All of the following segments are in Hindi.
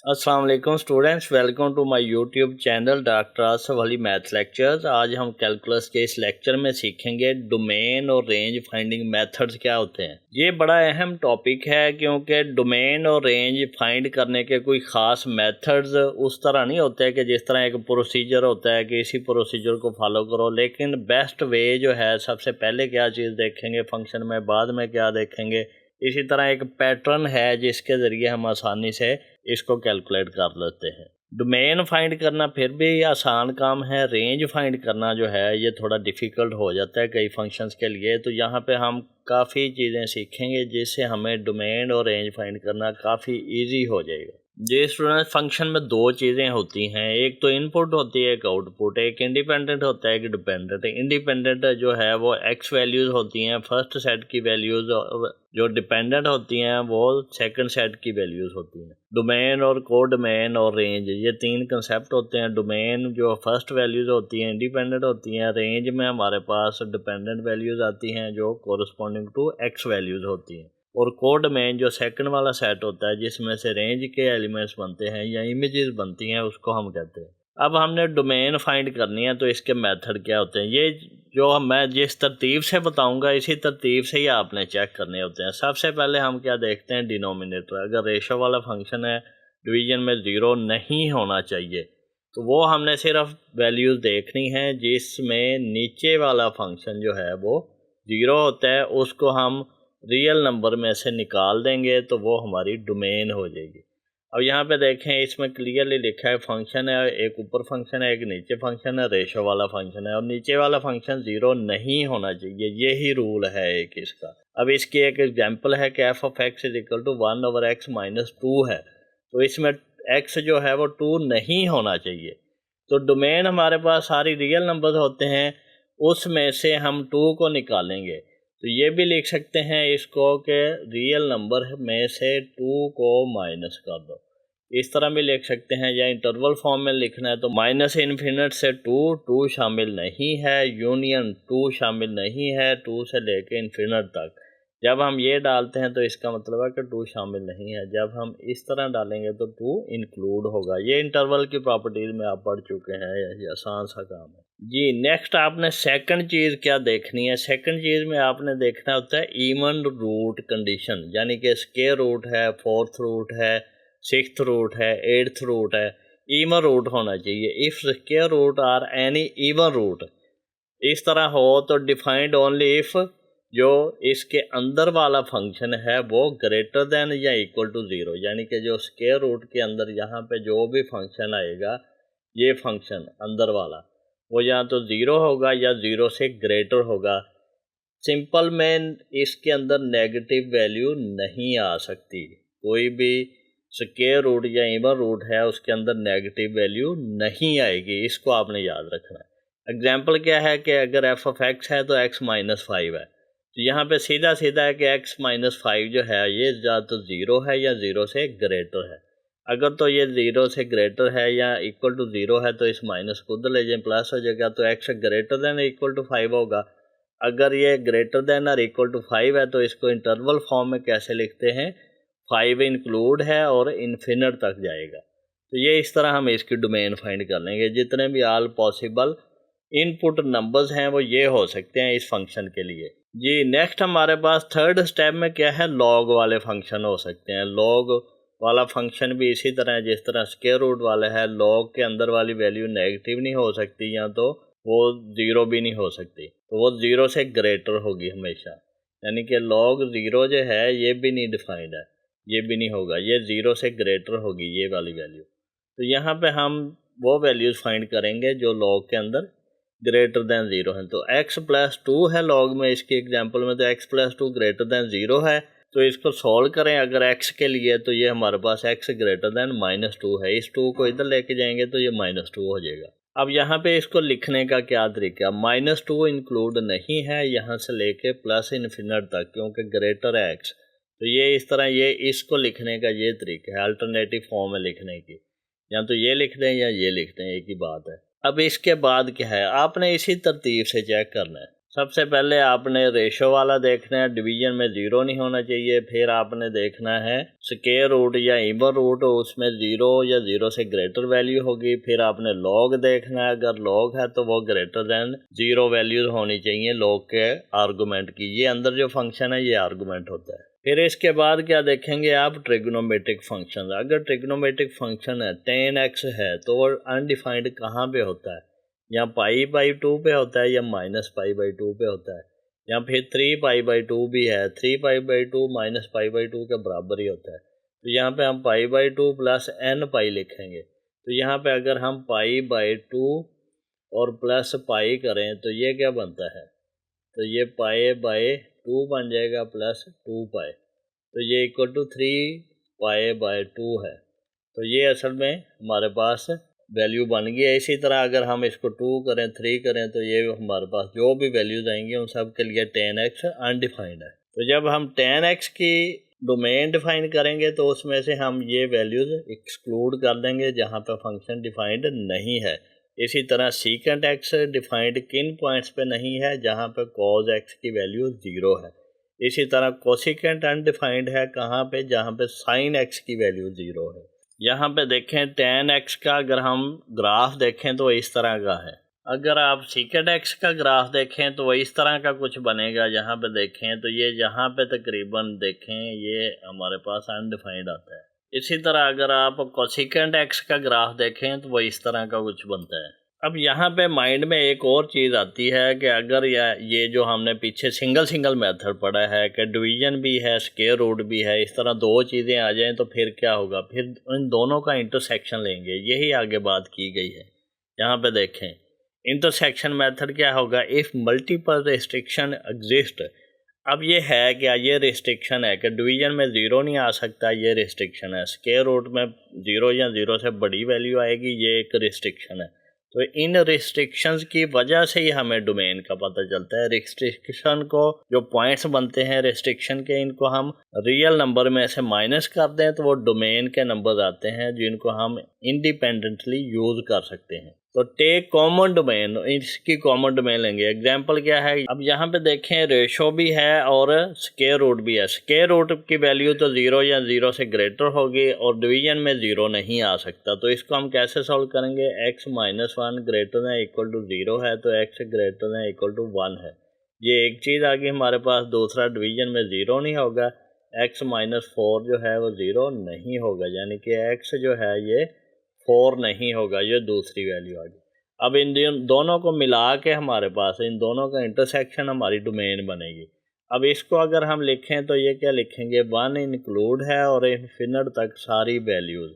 अस्सलाम वालेकुम students, welcome to my YouTube channel doctor Asaf Ali maths lectures. आज हम कैलकुलस के इस लेक्चर में सीखेंगे डोमेन और रेंज फाइंडिंग मेथड्स क्या होते हैं। ये बड़ा अहम टॉपिक है क्योंकि डोमेन और रेंज फाइंड करने के कोई ख़ास मेथड्स उस तरह नहीं होते कि जिस तरह एक प्रोसीजर होता है कि इसी प्रोसीजर को फॉलो करो, लेकिन बेस्ट वे जो है सबसे पहले क्या चीज़ देखेंगे फंक्शन में, बाद में क्या देखेंगे। इसी तरह एक पैटर्न है जिसके ज़रिए हम आसानी से इसको कैलकुलेट कर लेते हैं। डोमेन फाइंड करना फिर भी आसान काम है, रेंज फाइंड करना जो है ये थोड़ा डिफ़िकल्ट हो जाता है कई फंक्शंस के लिए। तो यहाँ पे हम काफ़ी चीज़ें सीखेंगे जिससे हमें डोमेन और रेंज फाइंड करना काफ़ी इजी हो जाएगा। जी स्टूडेंट, फंक्शन में दो चीज़ें होती हैं, एक तो इनपुट होती है, एक आउटपुट। एक इंडिपेंडेंट होता है, एक डिपेंडेंट। इंडिपेंडेंट जो है वो एक्स वैल्यूज़ होती हैं फर्स्ट सेट की वैल्यूज़, और जो डिपेंडेंट होती हैं वो सेकंड सेट की वैल्यूज़ होती हैं। डोमेन और कोडोमेन और रेंज, ये तीन कंसेप्ट होते हैं। डोमेन जो फर्स्ट वैल्यूज़ होती हैं इंडिपेंडेंट होती हैं, रेंज में हमारे पास डिपेंडेंट वैल्यूज़ आती हैं जो कोरस्पॉन्डिंग टू एक्स वैल्यूज़ होती हैं। और कोड में जो सेकंड वाला सेट होता है जिसमें से रेंज के एलिमेंट्स बनते हैं या इमेजेस बनती हैं, उसको हम कहते हैं। अब हमने डोमेन फाइंड करनी है तो इसके मेथड क्या होते हैं, ये जो मैं जिस तरतीब से बताऊंगा इसी तरतीब से ही आपने चेक करने होते हैं। सबसे पहले हम क्या देखते हैं, डिनोमिनेटर। अगर रेशो वाला फंक्शन है, डिवीजन में ज़ीरो नहीं होना चाहिए, तो वो हमने सिर्फ वैल्यूज़ देखनी है जिसमें नीचे वाला फंक्शन जो है वो ज़ीरो होता है, उसको हम रियल नंबर में से निकाल देंगे तो वो हमारी डोमेन हो जाएगी। अब यहाँ पे देखें, इसमें क्लियरली लिखा है फंक्शन है, एक ऊपर फंक्शन है, एक नीचे फंक्शन है, रेशो वाला फंक्शन है, और नीचे वाला फंक्शन ज़ीरो नहीं होना चाहिए। यही रूल है एक इसका। अब इसकी एक एग्जांपल है कि F of X is equal to 1/x-2 है, तो इसमें एक्स जो है वो 2 नहीं होना चाहिए। तो डोमेन हमारे पास सारी रियल नंबर होते हैं, उसमें से हम 2 को निकालेंगे। तो ये भी लिख सकते हैं इसको कि रियल नंबर में से 2 को माइनस कर दो। इस तरह भी लिख सकते हैं, या इंटरवल फॉर्म में लिखना है तो माइनस इन्फिनिट से 2 शामिल नहीं है, यूनियन 2 शामिल नहीं है, 2 से लेके इन्फिनिट तक। जब हम ये डालते हैं तो इसका मतलब है कि 2 शामिल नहीं है। जब हम इस तरह डालेंगे तो 2 इंक्लूड होगा। ये इंटरवल की प्रॉपर्टीज़ में आप पढ़ चुके हैं, ये आसान सा काम है। जी नेक्स्ट आपने सेकंड चीज़ क्या देखनी है। सेकंड चीज़ में आपने देखना होता है इवन रूट कंडीशन, यानी कि स्क्वायर रूट है, फोर्थ रूट है, सिक्स्थ रूट है, एट्थ रूट है, इवन रूट होना चाहिए। If square root are any even root, इस तरह हो तो डिफाइंड ओनली इफ़ जो इसके अंदर वाला फंक्शन है वो ग्रेटर देन या इक्वल टू ज़ीरो, यानी कि जो स्क्वायर रूट के अंदर यहाँ पे जो भी फंक्शन आएगा, ये फंक्शन अंदर वाला वो या तो ज़ीरो होगा या ज़ीरो से ग्रेटर होगा। सिंपल में इसके अंदर नेगेटिव वैल्यू नहीं आ सकती। कोई भी स्क्वायर रूट या इवन रूट है उसके अंदर नेगेटिव वैल्यू नहीं आएगी, इसको आपने याद रखना है। एग्जाम्पल क्या है कि अगर एफ ऑफ एक्स है तो x-5 है, तो यहाँ पे सीधा सीधा है कि x-5 जो है ये या तो ज़ीरो है या ज़ीरो से ग्रेटर है। अगर तो ये ज़ीरो से ग्रेटर है या इक्वल टू ज़ीरो है तो इस माइनस को उधर ले जाए, प्लस हो जाएगा, तो x greater than equal to 5 होगा। अगर ये ग्रेटर देन और इक्वल टू 5 है तो इसको इंटरवल फॉर्म में कैसे लिखते हैं, 5 इंक्लूड है और इन्फिनिट तक जाएगा। तो ये इस तरह हम इसकी डोमेन फाइंड कर लेंगे। जितने भी ऑल पॉसिबल इनपुट नंबर्स हैं वो ये हो सकते हैं इस फंक्शन के लिए। जी नेक्स्ट हमारे पास थर्ड स्टेप में क्या है, लॉग वाले फंक्शन हो सकते हैं। लॉग वाला फंक्शन भी इसी तरह है जिस तरह स्क्वायर रूट वाला है। लॉग के अंदर वाली वैल्यू नेगेटिव नहीं हो सकती, या तो वो ज़ीरो भी नहीं हो सकती, तो वो ज़ीरो से ग्रेटर होगी हमेशा। यानी कि लॉग ज़ीरो जो है ये भी नहीं डिफाइंड है, ये भी नहीं होगा, ये ज़ीरो से ग्रेटर होगी ये वाली वैल्यू। तो यहाँ पे हम वो वैल्यूज़ फाइंड करेंगे जो लॉग के अंदर ग्रेटर दैन ज़ीरो है। तो x+2 है लॉग में, इसके एग्जांपल में तो x+2 ग्रेटर दैन ज़ीरो है। तो इसको सॉल्व करें अगर x के लिए, तो ये हमारे पास x ग्रेटर दैन -2 है। इस 2 को इधर लेके जाएंगे तो ये -2 हो जाएगा। अब यहाँ पे इसको लिखने का क्या तरीका, -2 इंक्लूड नहीं है यहाँ से लेके प्लस इन्फिनिट तक, क्योंकि ग्रेटर है x। तो ये इस तरह ये इसको लिखने का ये तरीका है अल्टरनेटिव फॉर्म में लिखने की। या तो ये लिख दें या ये लिख दें, एक ही बात है। अब इसके बाद क्या है, आपने इसी तरतीब से चेक करना है। सबसे पहले आपने रेशो वाला देखना है, डिवीजन में ज़ीरो नहीं होना चाहिए। फिर आपने देखना है स्क्वायर रूट या इवन रूट, उसमें ज़ीरो या ज़ीरो से ग्रेटर वैल्यू होगी। फिर आपने लॉग देखना है, अगर लॉग है तो वो ग्रेटर देन ज़ीरो वैल्यूज होनी चाहिए लॉग के आर्गूमेंट की। ये अंदर जो फंक्शन है ये आर्गूमेंट होता है। फिर इसके बाद क्या देखेंगे आप, ट्रिग्नोमेट्रिक फंक्शन। अगर ट्रिग्नोमेट्रिक फंक्शन है 10x है तो वो अनडिफाइंड कहाँ पे होता है, या पाई/2 पे होता है या -पाई/2 पे होता है, या फिर 3π/2 भी है। 3π/2 -π/2 के बराबर ही होता है। तो यहाँ पे हम π/2 प्लस n पाई लिखेंगे। तो यहाँ पे अगर हम π/2 और प्लस पाई करें तो ये क्या बनता है, तो ये π/2 बन जाएगा प्लस 2π, तो ये इक्वल टू 3π/2 है। तो ये असल में हमारे पास वैल्यू बन गई है। इसी तरह अगर हम इसको 2 करें 3 करें तो ये हमारे पास जो भी वैल्यूज आएंगी उन सब के लिए 10x अनडिफाइंड है। तो जब हम 10x की डोमेन डिफाइन करेंगे तो उसमें से हम ये वैल्यूज एक्सक्लूड कर देंगे जहाँ पे फंक्शन डिफाइंड नहीं है। इसी तरह सीकेंट x डिफाइंड किन पॉइंट्स पे नहीं है, जहाँ पे cos x की वैल्यू 0 है। इसी तरह कोसिकेंट अनडिफाइंड है कहाँ पे, जहाँ पे sin x की वैल्यू 0 है। यहाँ पे देखें tan x का अगर हम ग्राफ देखें तो इस तरह का है। अगर आप सीकेंट x का ग्राफ देखें तो वो इस तरह का कुछ बनेगा। यहाँ पे देखें तो ये यहाँ पे तकरीबन देखें ये हमारे पास अनडिफाइंड आता है। इसी तरह अगर आप कोसिकेंट x का ग्राफ देखें तो वो इस तरह का कुछ बनता है। अब यहाँ पे माइंड में एक और चीज़ आती है कि अगर ये जो हमने पीछे सिंगल मेथड पढ़ा है कि डिवीजन भी है स्क्वायर रूट भी है, इस तरह दो चीज़ें आ जाएं तो फिर क्या होगा, फिर इन दोनों का इंटरसेक्शन लेंगे। यही आगे बात की गई है। यहाँ पे देखें इंटरसेक्शन मेथड क्या होगा, इफ़ मल्टीपल रिस्ट्रिक्शन एग्जिस्ट। अब ये है क्या, ये रिस्ट्रिक्शन है कि डिवीजन में 0 नहीं आ सकता, ये रिस्ट्रिक्शन है। स्क्वायर रूट में 0 या 0 से बड़ी वैल्यू आएगी, ये एक रिस्ट्रिक्शन है। तो इन रिस्ट्रिक्शंस की वजह से ही हमें डोमेन का पता चलता है। रिस्ट्रिक्शन को जो पॉइंट्स बनते हैं रिस्ट्रिक्शन के, इनको हम रियल नंबर में से माइनस कर दें तो वो डोमेन के नंबर आते हैं जिनको हम इंडिपेंडेंटली यूज़ कर सकते हैं। तो टेक कॉमन डोमेन, इसकी कॉमन डोमेन लेंगे। एग्जांपल क्या है, अब यहाँ पे देखें रेशो भी है और स्क्वायर रूट भी है। स्क्वायर रूट की वैल्यू तो 0 या 0 से ग्रेटर होगी और डिवीजन में 0 नहीं आ सकता। तो इसको हम कैसे सॉल्व करेंगे, x - 1 greater than equal to 0 है तो x greater than equal to 1 है। ये एक चीज़ आ गई हमारे पास। दूसरा डिवीजन में 0 नहीं होगा, x - 4 जो है वो 0 नहीं होगा, यानी कि x जो है ये 4 नहीं होगा, ये दूसरी वैल्यू आ गई। अब इन दोनों को मिला के हमारे पास इन दोनों का इंटरसेक्शन हमारी डोमेन बनेगी। अब इसको अगर हम लिखें तो ये क्या लिखेंगे, 1 इंक्लूड है और इन्फिनिट तक सारी वैल्यूज़।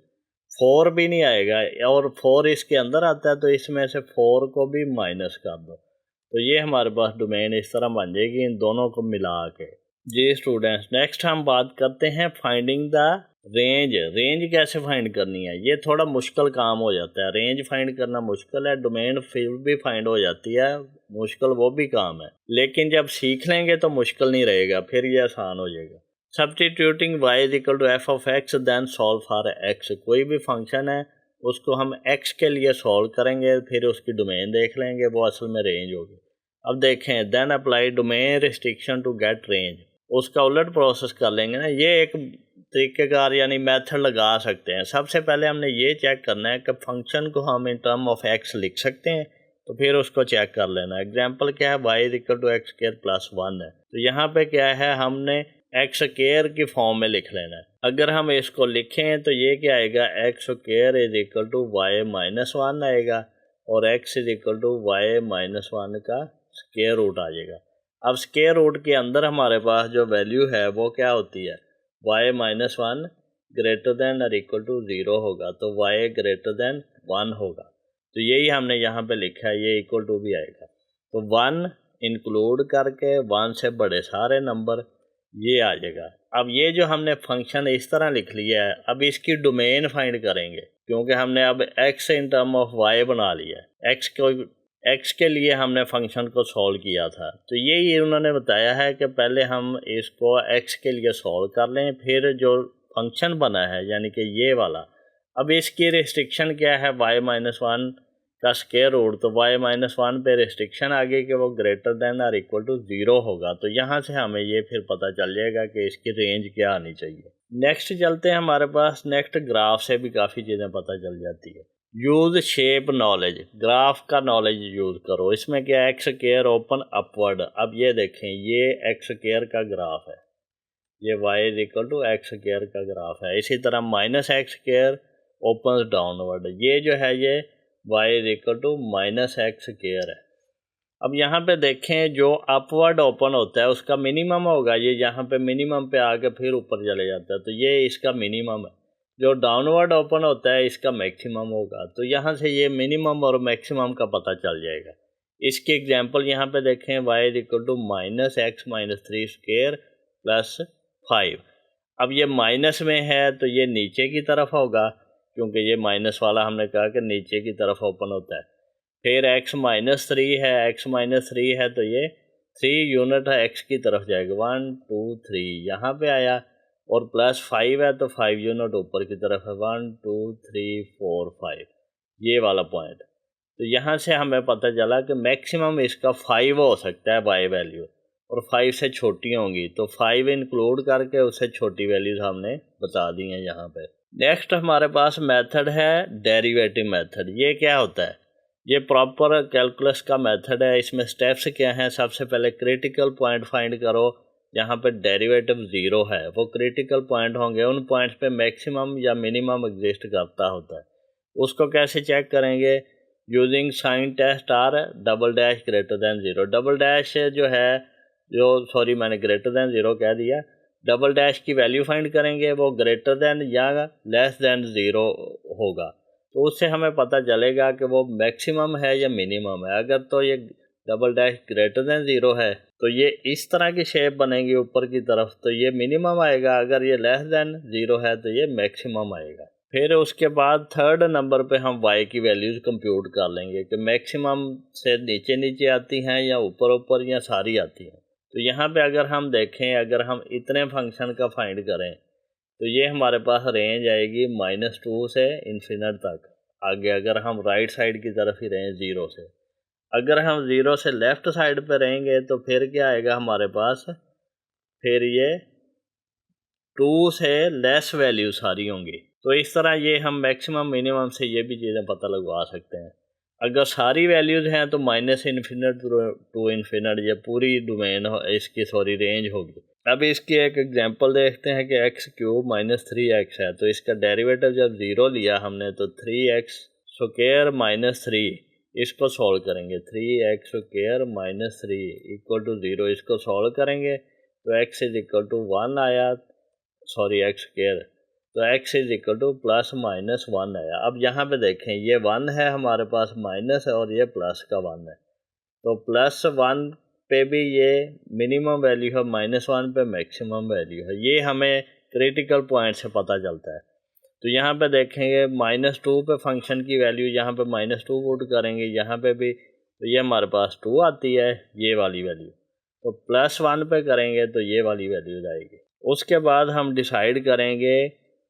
4 भी नहीं आएगा और 4 इसके अंदर आता है तो इसमें से 4 को भी माइनस कर दो। तो ये हमारे पास डोमेन इस तरह बन जाएगी इन दोनों को मिला के। जी स्टूडेंट्स, नेक्स्ट हम बात करते हैं फाइंडिंग द रेंज। रेंज कैसे फाइंड करनी है, ये थोड़ा मुश्किल काम हो जाता है। रेंज फाइंड करना मुश्किल है, डोमेन फील्ड भी फाइंड हो जाती है, मुश्किल वो भी काम है। लेकिन जब सीख लेंगे तो मुश्किल नहीं रहेगा, फिर ये आसान हो जाएगा। Substituting y is equal to F of X then solve for x। कोई भी फंक्शन है उसको हम x के लिए सॉल्व करेंगे, फिर उसकी डोमेन देख लेंगे, वो असल में रेंज होगी। अब देखें, then apply domain restriction to get range, उसका उलट प्रोसेस कर लेंगे ना। ये एक तरीक़ेकार यानी मेथड लगा सकते हैं। सबसे पहले हमने ये चेक करना है कि फंक्शन को हम इन टर्म ऑफ x लिख सकते हैं, तो फिर उसको चेक कर लेना। एग्जांपल क्या है, y is equal to X square plus 1 है, तो यहाँ पे क्या है, हमने एक्स स्क्वायर की फॉर्म में लिख लेना है। अगर हम इसको लिखें तो ये क्या आएगा, X square is equal to Y minus 1 आएगा और X is equal to Y minus 1 का स्क्वायर रूट आ जाएगा। अब स्क्वायर रूट के अंदर हमारे पास जो वैल्यू है वो क्या होती है, वाई माइनस 1 ग्रेटर दैन और इक्वल टू 0 होगा, तो वाई ग्रेटर दैन 1 होगा। तो यही हमने यहाँ पे लिखा है, ये इक्वल टू भी आएगा। तो 1 इंक्लूड करके 1 से बड़े सारे नंबर ये आ जाएगा। अब ये जो हमने फंक्शन इस तरह लिख लिया है, अब इसकी डोमेन फाइंड करेंगे, क्योंकि हमने अब x in term of y बना लिया है। x के लिए हमने फंक्शन को सॉल्व किया था, तो यही उन्होंने बताया है कि पहले हम इसको x के लिए सॉल्व कर लें, फिर जो फंक्शन बना है यानी कि ये वाला, अब इसकी रिस्ट्रिक्शन क्या है, y माइनस 1 का स्क्वायर रूट, तो y-1 पे रिस्ट्रिक्शन आ गई कि वो ग्रेटर देन और इक्वल टू 0 होगा। तो यहाँ से हमें ये फिर पता चल जाएगा कि इसकी रेंज क्या आनी चाहिए। नेक्स्ट चलते हैं, हमारे पास नेक्स्ट ग्राफ से भी काफ़ी चीज़ें पता चल जाती है। यूज शेप नॉलेज, ग्राफ का नॉलेज यूज़ करो। इसमें क्या है, एक्स स्क्वायर ओपन अपवर्ड। अब ये देखें, ये एक्स स्क्वायर का ग्राफ है, ये y is equal to X square का ग्राफ है। इसी तरह minus X square open downward, ये जो है ये y is equal to minus X square है। अब यहाँ पे देखें, जो अपवर्ड ओपन होता है उसका मिनिमम होगा, ये यहाँ पे मिनिमम पे आके फिर ऊपर चले जाता है, तो ये इसका मिनिमम है। जो डाउनवर्ड ओपन होता है इसका मैक्सिमम होगा। तो यहाँ से ये मिनिमम और मैक्सिमम का पता चल जाएगा। इसकी एग्जांपल यहाँ पे देखें, y is equal to minus X minus 3 square plus 5। अब ये माइनस में है तो ये नीचे की तरफ होगा, क्योंकि ये माइनस वाला हमने कहा कि नीचे की तरफ ओपन होता है। फिर x माइनस 3 है, x माइनस 3 है तो ये 3 यूनिट x की तरफ जाएगा, 1 2 3 यहाँ पे आया, और प्लस 5 है तो 5 यूनिट ऊपर की तरफ है, 1 2 3 4 5, ये वाला पॉइंट। तो यहाँ से हमें पता चला कि मैक्सिमम इसका 5 हो सकता है y वैल्यू, और 5 से छोटी होंगी, तो 5 इंक्लूड करके उससे छोटी वैल्यूज हमने बता दी हैं यहाँ पे। नेक्स्ट हमारे पास मेथड है डेरिवेटिव मेथड। ये क्या होता है, ये प्रॉपर कैलकुलस का मेथड है। इसमें स्टेप्स क्या हैं, सबसे पहले क्रिटिकल पॉइंट फाइंड करो, यहाँ पे डेरिवेटिव 0 है। वो क्रिटिकल पॉइंट होंगे, उन पॉइंट्स पे मैक्सिमम या मिनिमम एग्जिस्ट करता होता है। उसको कैसे चेक करेंगे, using sign test or double dash greater than 0। Double dash जो है, मैंने ग्रेटर देन 0 कह दिया, डबल डैश की वैल्यू फाइंड करेंगे, वो ग्रेटर देन या लेस देन 0 होगा, तो उससे हमें पता चलेगा कि वो मैक्सिमम है या मिनिमम है। अगर तो ये डबल डैश ग्रेटर देन 0 है तो ये इस तरह की शेप बनेगी ऊपर की तरफ, तो ये मिनिमम आएगा। अगर ये लेस देन 0 है तो ये मैक्सिमम आएगा। फिर उसके बाद थर्ड नंबर पे हम y की वैल्यूज़ कंप्यूट कर लेंगे कि मैक्सिमम से नीचे नीचे आती हैं या ऊपर ऊपर या सारी आती हैं। तो यहाँ पे अगर हम देखें, अगर हम इतने फंक्शन का फाइंड करें तो ये हमारे पास रेंज आएगी -2 से इन्फिनिट तक। आगे अगर हम राइट साइड की तरफ ही रहें 0 से, अगर हम 0 से लेफ़्ट साइड पे रहेंगे तो फिर क्या आएगा हमारे पास, फिर ये 2 से लेस वैल्यू सारी होंगी। तो इस तरह ये हम मैक्सिमम मिनिमम से ये भी चीज़ें पता लगवा सकते हैं। अगर सारी वैल्यूज़ हैं तो -इन्फिनिट टू इन्फिनिट ये पूरी डोमेन इसकी रेंज होगी। अब इसकी एक एग्जांपल देखते हैं कि x क्यूब -3x है, तो इसका डेरिवेटिव जब 0 लिया हमने तो 3x स्क्वायर -3, इसको सॉल्व करेंगे। 3x स्क्वायर -3 इक्वल टू 0, इसको सॉल्व करेंगे तो x इज इक्वल टू 1 आया, x स्क्वायर, तो x इज इक्वल टू +-1 आया। अब यहाँ पे देखें, ये 1 है हमारे पास, माइनस है, और ये प्लस का 1 है, तो +1 पे भी ये मिनिमम वैल्यू है, -1 पे मैक्सिमम वैल्यू है। ये हमें क्रिटिकल पॉइंट से पता चलता है। तो यहाँ पे देखेंगे -2 पे फंक्शन की वैल्यू, यहाँ पे -2 पुट करेंगे, यहाँ पे भी, तो ये हमारे पास 2 आती है, ये वाली वैल्यू। तो +1 पे करेंगे तो ये वाली वैल्यूज आएगी। उसके बाद हम डिसाइड करेंगे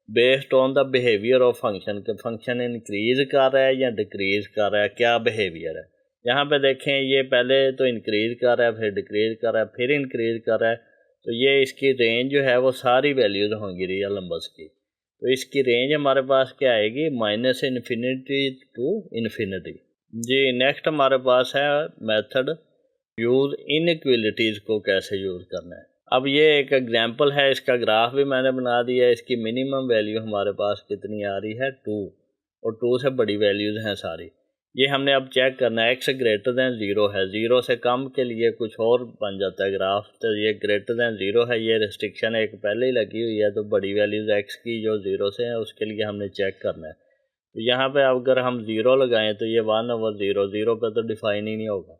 based on the behaviour of function, के फंक्शन इंक्रीज़ कर रहा है या डिक्रीज़ कर रहा है, क्या बिहेवियर है। यहाँ पे देखें, ये पहले तो इंक्रीज़ कर रहा है, फिर डिक्रीज़ कर रहा है, फिर इंक्रीज़ कर रहा है, तो ये इसकी रेंज जो है वो सारी वैल्यूज़ होंगी रियल नंबर्स की। तो इसकी रेंज हमारे पास क्या आएगी, -इन्फिनिटी टू इन्फिनिटी। जी, नेक्स्ट हमारे पास है मेथड यूज़ इनइक्वलिटीज़ को कैसे यूज़ करना है। अब ये एक एग्जांपल है, इसका ग्राफ भी मैंने बना दिया है। इसकी मिनिमम वैल्यू हमारे पास कितनी आ रही है, 2, और 2 से बड़ी वैल्यूज़ हैं सारी। ये हमने अब चेक करना है, x ग्रेटर देन 0 है, 0 से कम के लिए कुछ और बन जाता है ग्राफ, तो ये ग्रेटर देन 0 है, ये रिस्ट्रिक्शन एक पहले ही लगी हुई है, तो बड़ी वैल्यूज़ x की जो 0 से है उसके लिए हमने चेक करना है। तो यहाँ पे अगर हम 0 लगाएं तो ये 1/0, 0 पे तो डिफाइन ही नहीं होगा।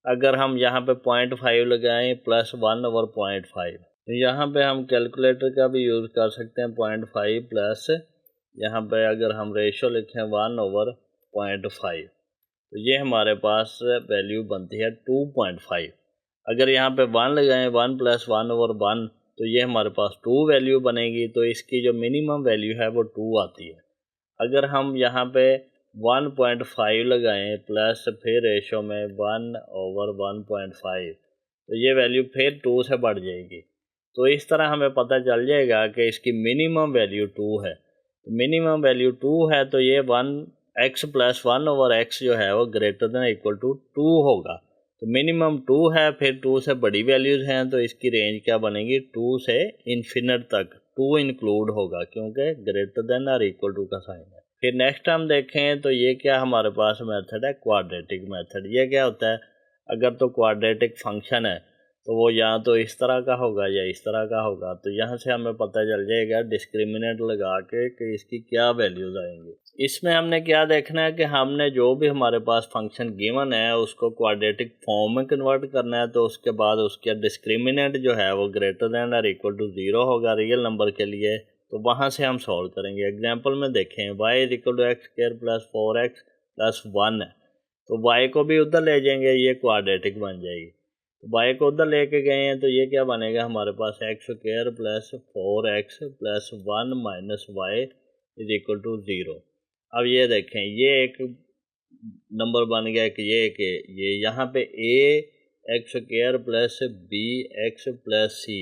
अगर हम यहाँ पे 0.5 लगाएं +1/0.5, तो यहाँ पे हम कैलकुलेटर का भी यूज़ कर सकते हैं। 0.5 प्लस यहाँ पे अगर हम रेशो लिखें 1/0.5, तो ये हमारे पास वैल्यू बनती है 2.5। अगर यहाँ पे 1 लगाएं, 1 + 1/1, तो ये हमारे पास 2 वैल्यू बनेगी, तो इसकी जो मिनिमम वैल्यू है वो 2 आती है। अगर हम यहाँ पे 1.5 लगाएं प्लस फिर रेशो में 1/1.5, तो ये वैल्यू फिर 2 से बढ़ जाएगी। तो इस तरह हमें पता चल जाएगा कि इसकी मिनिमम वैल्यू 2 है। मिनिमम वैल्यू 2 है तो ये 1x + 1/x जो है वो ग्रेटर देन इक्वल टू 2 होगा। तो मिनिमम 2 है, फिर 2 से बड़ी वैल्यूज़ हैं, तो इसकी रेंज क्या बनेगी, 2 से इन्फिनिट तक। 2 इंक्लूड होगा क्योंकि ग्रेटर देन और इक्वल टू का साइन है। फिर नेक्स्ट हम देखें तो ये क्या हमारे पास मेथड है, क्वाड्रेटिक मेथड। ये क्या होता है, अगर तो क्वाड्रेटिक फंक्शन है तो वो या तो इस तरह का होगा या इस तरह का होगा। तो यहाँ से हमें पता चल जाएगा डिस्क्रिमिनेंट लगा के कि इसकी क्या वैल्यूज़ आएंगी। इसमें हमने क्या देखना है कि हमने जो भी हमारे पास फंक्शन गिवन है उसको क्वाड्रेटिक फॉर्म में कन्वर्ट करना है। तो उसके बाद उसका डिस्क्रिमिनेंट जो है वो ग्रेटर देन और इक्वल टू 0 होगा रियल नंबर के लिए। तो वहाँ से हम सॉल्व करेंगे। एग्जाम्पल में देखें, y = x² + 4x + 1 है, तो y को भी उधर ले जाएंगे, ये क्वाड्रेटिक बन जाएगी। तो y को उधर लेके गए हैं तो ये क्या बनेगा हमारे पास, x² + 4x + 1 - y = 0। अब ये देखें, ये एक नंबर बन गया कि ये यहाँ पे a(x² + bx + c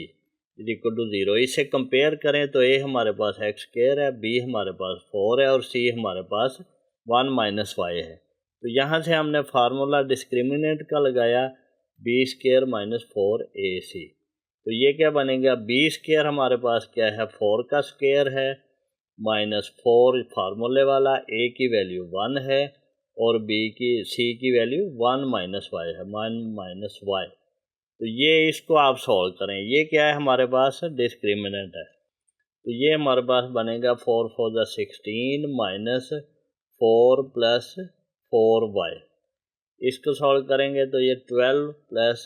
= 0। इसे कंपेयर करें तो a हमारे पास x² है, b हमारे पास 4 है और c हमारे पास 1 - y है। तो यहाँ से हमने फार्मूला डिस्क्रिमिनेंट का लगाया, b² - 4ac। तो ये क्या बनेगा, b² हमारे पास क्या है, 4 का स्क्वायर है, -4 फार्मूले वाला, a की वैल्यू 1 है और c की वैल्यू 1 - y है, 1 - y। तो ये इसको आप सॉल्व करें, ये क्या है हमारे पास, डिस्क्रिमिनेंट है। तो ये हमारे पास बनेगा 4 × 4 = 16 -4 + 4y। इसको सॉल्व करेंगे तो ये 12 +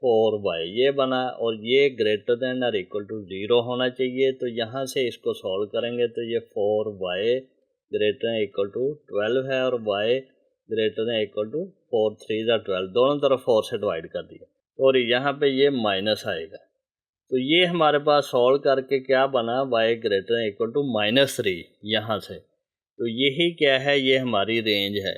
4y ये बना, और ये ग्रेटर देन और इक्वल टू 0 होना चाहिए। तो यहाँ से इसको सॉल्व करेंगे तो ये 4y greater than equal to 12 है और y greater than equal to 4 × 3 = 12, दोनों तरफ 4 से डिवाइड कर दिया और यहाँ पे ये माइनस आएगा। तो ये हमारे पास सॉल्व करके क्या बना, y greater than equal to -3 यहाँ से। तो यही क्या है, ये हमारी रेंज है।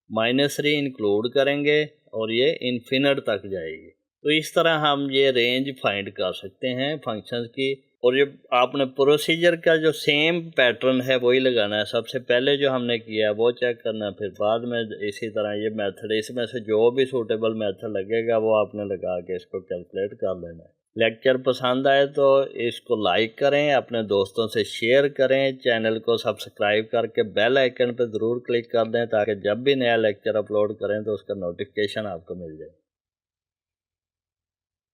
-3 इंक्लूड करेंगे और ये इन्फिनिट तक जाएगी। तो इस तरह हम ये रेंज फाइंड कर सकते हैं फंक्शंस की। और ये आपने प्रोसीजर का जो सेम पैटर्न है वही लगाना है। सबसे पहले जो हमने किया है वो चेक करना है, फिर बाद में इसी तरह ये मेथड, इसमें से जो भी सूटेबल मेथड लगेगा वो आपने लगा के इसको कैलकुलेट कर लेना है। लेक्चर पसंद आए तो इसको लाइक करें, अपने दोस्तों से शेयर करें, चैनल को सब्सक्राइब करके बेल आइकन पर ज़रूर क्लिक कर दें ताकि जब भी नया लेक्चर अपलोड करें तो उसका नोटिफिकेशन आपको मिल जाए।